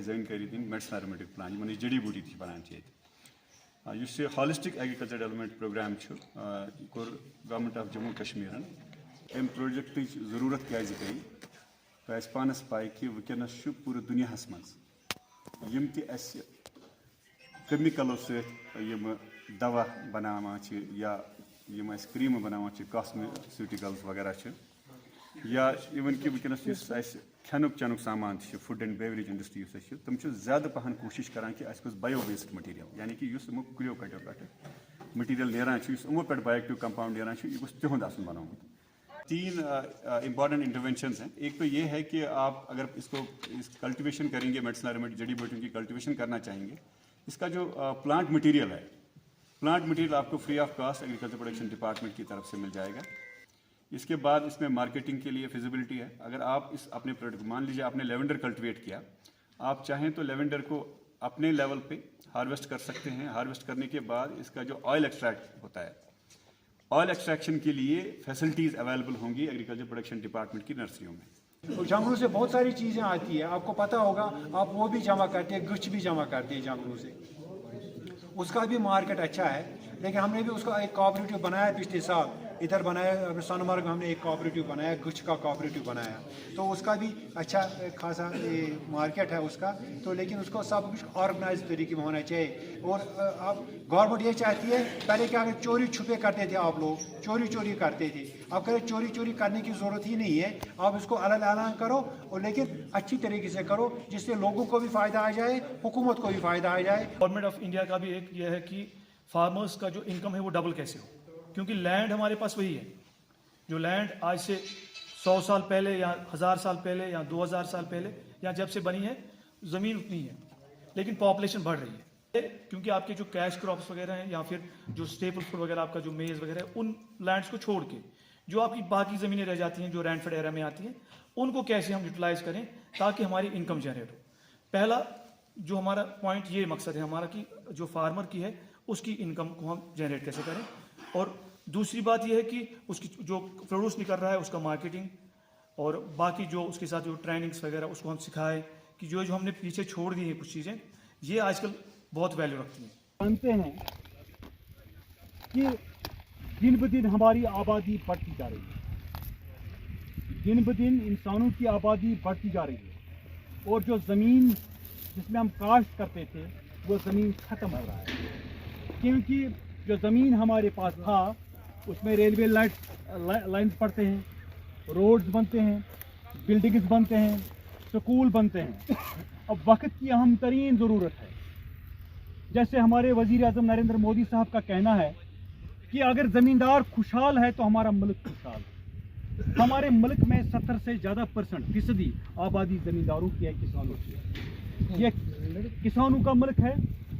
जानकारी दिन medicinal aromatic plant Yemen जड़ी बूटी बनान हॉलिस्टिक एग्रीकल्चर डेवलपमेंट प्रोग्राम कोर government of Jammu Kashmir um project जरूरत क्या गई तो पानस पाई कि वनस पूरे दुनिया मज केमिकलों सम दवा बनावान या क्रीम बनावान कॉस्मेटिकल्स वगैरह या इवन कि वनस खेनुक चनुक सामान फूड एंड बेवरेज इंडस्ट्री तम ज़्यादा पहन कोशिश करान कि बायो वेस्ट मटीरियल यानी कि कुलियों कटो पे मटीरियल नान यमो पे बायोएक्टिव कंपाउंड नान यह तिहुंद बनोमुत 3 इम्पॉर्टेंट इंटरवेंशंस हैं। एक तो ये है कि आप अगर इसको कल्टीवेशन करेंगे मेडिसिनल एरोमेटिक जड़ी बूटियों की कल्टीवेशन करना चाहेंगे, इसका जो प्लांट मटेरियल है, प्लांट मटेरियल आपको free of cost agriculture production department की तरफ से मिल जाएगा। इसके बाद इसमें मार्केटिंग के लिए फिजिबिलिटी है। अगर आप इस अपने प्रोडक्ट, मान लीजिए आपने लेवेंडर कल्टिवेट किया, आप चाहें तो लेवेंडर को अपने लेवल पे हार्वेस्ट कर सकते हैं। हार्वेस्ट करने के बाद इसका जो ऑयल एक्सट्रैक्ट होता है, ऑयल एक्सट्रैक्शन के लिए फैसिलिटीज़ अवेलेबल होंगी एग्रीकल्चर प्रोडक्शन डिपार्टमेंट की नर्सरियों में। तो जंगलों से बहुत सारी चीज़ें आती है, आपको पता होगा, आप वो भी जमा करते हैं, गुछ भी जमा करते हैं जंगलों से, उसका भी मार्केट अच्छा है। लेकिन हमने भी उसका एक कोऑपरेटिव बनाया पिछले साल, इधर बनाया सोनमर्ग में हमने एक कोऑपरेटिव बनाया, गुछ का कोऑपरेटिव बनाया, तो उसका भी अच्छा खासा मार्केट है उसका। तो लेकिन उसको सब कुछ ऑर्गेनाइज तरीके में होना चाहिए। और अब गवर्नमेंट ये चाहती है, पहले क्या चोरी छुपे करते थे आप लोग, चोरी करते थे, अब करें चोरी करने की ज़रूरत ही नहीं है। आप इसको अलग ऐलान करो और लेकिन अच्छी तरीके से करो, जिससे लोगों को भी फ़ायदा आ जाए, हुकूमत को भी फ़ायदा आ जाए। गवर्नमेंट ऑफ इंडिया का भी एक यह है कि फार्मर्स का जो इनकम है वो डबल कैसे हो, क्योंकि लैंड हमारे पास वही है जो लैंड आज से 100 साल पहले या 1000 साल पहले या 2000 साल पहले या जब से बनी है, ज़मीन उतनी है, लेकिन पॉपुलेशन बढ़ रही है। क्योंकि आपके जो कैश क्रॉप्स वगैरह हैं या फिर जो स्टेपल फूड वगैरह आपका जो मेज़ वगैरह है, उन लैंड्स को छोड़ के जो आपकी बाकी ज़मीनें रह जाती हैं जो रैनफेड एरिया में आती हैं, उनको कैसे हम यूटिलाइज़ करें ताकि हमारी इनकम जनरेट हो। पहला जो हमारा पॉइंट, ये मकसद है हमारा कि जो फार्मर की है उसकी इनकम को हम जनरेट कैसे करें। और दूसरी बात यह है कि उसकी जो प्रोड्यूस निकल रहा है उसका मार्केटिंग और बाकी जो उसके साथ जो ट्रेनिंग्स वगैरह उसको हम सिखाएं कि जो हमने पीछे छोड़ दी हैं कुछ चीज़ें, ये आजकल बहुत वैल्यू रखती हैं। जानते हैं कि दिन ब दिन हमारी आबादी बढ़ती जा रही है, दिन ब दिन इंसानों की आबादी बढ़ती जा रही है, और जो ज़मीन जिसमें हम काश्त करते थे वो ज़मीन ख़त्म हो रहा है। क्योंकि जो ज़मीन हमारे पास था उसमें रेलवे लाइन्स पड़ते हैं, रोड्स बनते हैं, बिल्डिंग्स बनते हैं, स्कूल बनते हैं। अब वक्त की अहम तरीन ज़रूरत है, जैसे हमारे वज़ीर आज़म नरेंद्र मोदी साहब का कहना है कि अगर ज़मींदार खुशहाल है तो हमारा मुल्क खुशहाल है। हमारे मुल्क में 70 से ज़्यादा % आबादी ज़मींदारों की है, किसानों की है। ये किसानों का मुल्क है।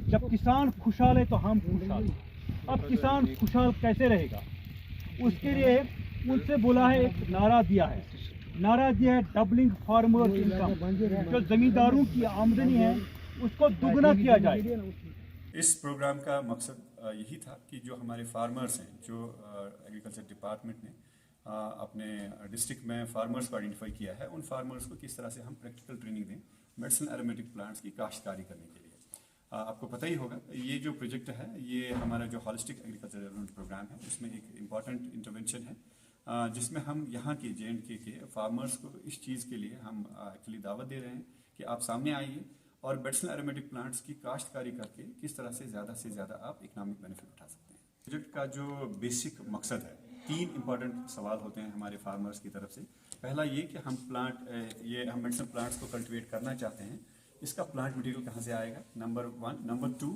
जब किसान खुशहाल है तो हम खुशहाल हैं। अब किसान खुशहाल कैसे रहेगा, उसके लिए उनसे बोला है, एक नारा दिया है डबलिंग फार्मर इनकम, जो ज़मींदारों की आमदनी है उसको दुगना किया जाए। इस प्रोग्राम का मकसद यही था कि जो हमारे फार्मर्स हैं, जो एग्रीकल्चर डिपार्टमेंट ने अपने डिस्ट्रिक्ट में फार्मर्स को आइडेंटिफाई किया है, उन फार्मर्स को किस तरह से हम प्रैक्टिकल ट्रेनिंग दें मेडिसिनल एरोमेटिक प्लांट्स की काश्तकारी करने के लिए। आपको पता ही होगा, ये जो प्रोजेक्ट है ये हमारा जो हॉलिस्टिक एग्रीकल्चर डेवलपमेंट प्रोग्राम है उसमें एक इम्पॉर्टेंट इंटरवेंशन है, जिसमें हम यहाँ के JNK के फार्मर्स को इस चीज़ के लिए हम एक्चुअली दावत दे रहे हैं कि आप सामने आइए और मेडिसिनल एरोमेटिक प्लांट्स की काश्तकारी करके किस तरह से ज़्यादा आप इकोनॉमिक बेनिफिट उठा सकते हैं। प्रोजेक्ट का जो बेसिक मकसद है, 3 इंपॉर्टेंट सवाल होते हैं हमारे फार्मर्स की तरफ से। पहला ये कि हम मेडिसिनल प्लांट्स को कल्टिवेट करना चाहते हैं, इसका प्लांट मटेरियल कहाँ से आएगा, नंबर 1। नंबर 2,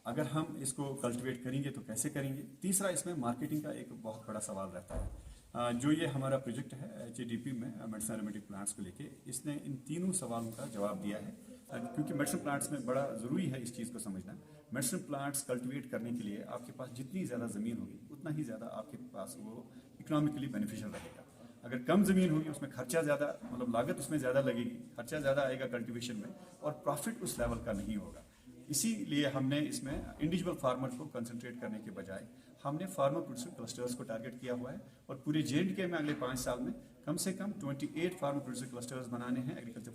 अगर हम इसको कल्टिवेट करेंगे तो कैसे करेंगे। तीसरा, इसमें मार्केटिंग का एक बहुत बड़ा सवाल रहता है। जो ये हमारा प्रोजेक्ट है HADP में मेडिसिनल एरोमेटिक प्लांट्स को लेके, इसने इन तीनों सवालों का जवाब दिया है। क्योंकि मेडिसिनल प्लांट्स में बड़ा ज़रूरी है इस चीज़ को समझना, मेडिसिनल प्लांट्स कल्टिवेट करने के लिए आपके पास जितनी ज़्यादा ज़मीन होगी उतना ही ज़्यादा आपके पास वो इकोनॉमिकली बेनिफिशियल रहेगा। अगर कम ज़मीन होगी उसमें खर्चा ज़्यादा, मतलब लागत उसमें ज़्यादा लगेगी, खर्चा ज़्यादा आएगा कल्टीवेशन में, और प्रॉफिट उस लेवल का नहीं होगा। इसीलिए हमने इसमें इंडिविजुअल फार्मर को कंसंट्रेट करने के बजाय हमने फार्मर प्रोड्यूसर क्लस्टर्स को टारगेट किया हुआ है और पूरे J&K में अगले 5 साल में कम से कम 28 फार्मर प्रोड्यूसर क्लस्टर्स बनाने हैं एग्रीकल्चर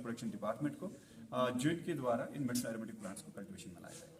प्रोडक्शन डिपार्टमेंट को, जिनके द्वारा इन मेडिसिनल एरोमेटिक प्लांट्स को कल्टीवेशन में लाया जाएगा।